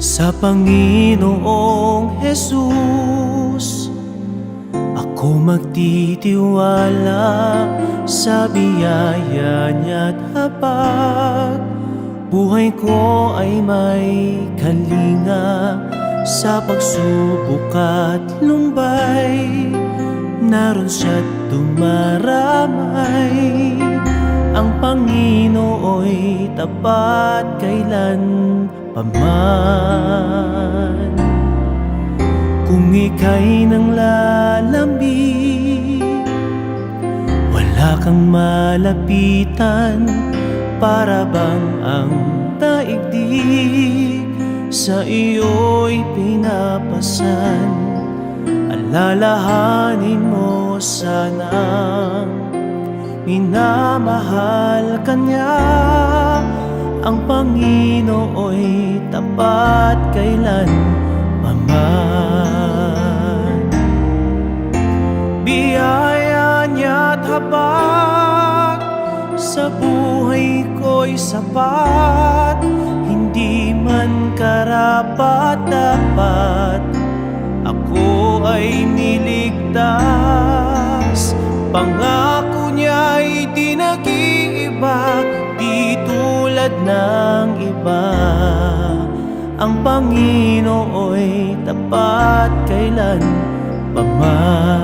Sa Panginoong Jesus ako magtitiwala, sa biyaya niya't habag buhay ko ay may kalinga. Sa pagsubok at lumbay, naroon siya't dumaramay. Ang Panginoo'y tapat kailan paman. Kung ika'y nang lalamig, wala kang malapitan, para bang ang daigdig sa iyo'y pinapasan. Alalahanin mo sanang minamahal ka niya. Ang Panginoo'y tapat kailan paman. Biyaya niya't habag sa buhay ko'y sapat, hindi man karapat-dapat ako ay niligtas. Pangako niya'y di nag-iiba, di tulad ng iba. Ang Panginoo'y tapat kailan paman.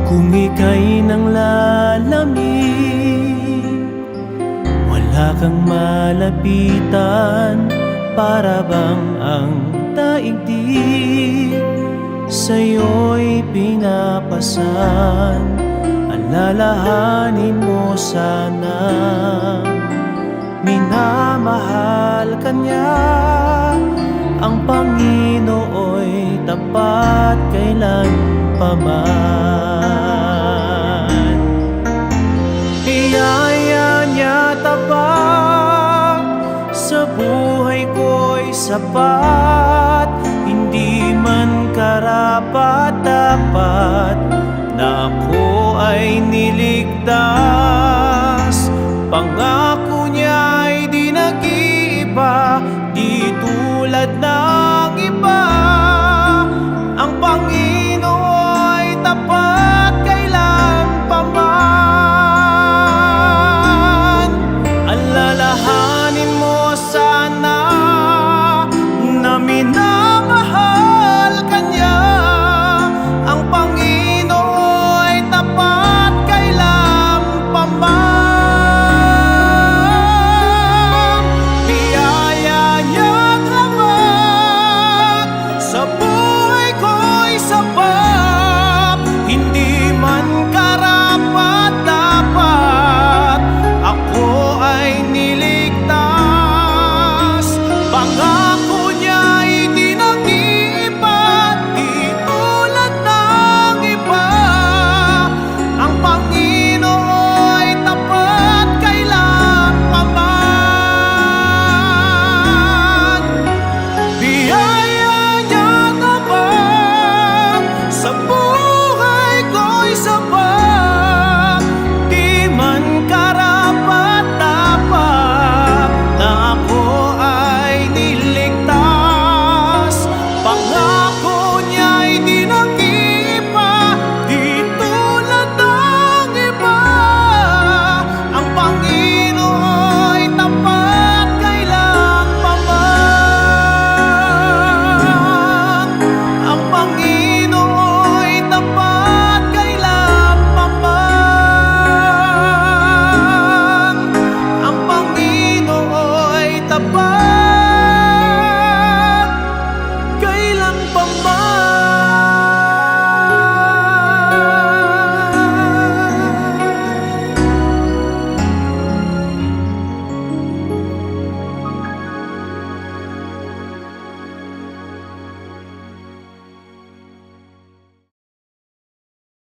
Kung ika'y nang lalamig, wala kang malapitan, para bang ang daigdig sa'yo'y pinapasan. Alalahanin mo sana minamahal ka niya. Ang Panginoo'y tapat kailan paman. Biyaya niya tapat sa buhay ko'y sapat, hindi man karapat-dapat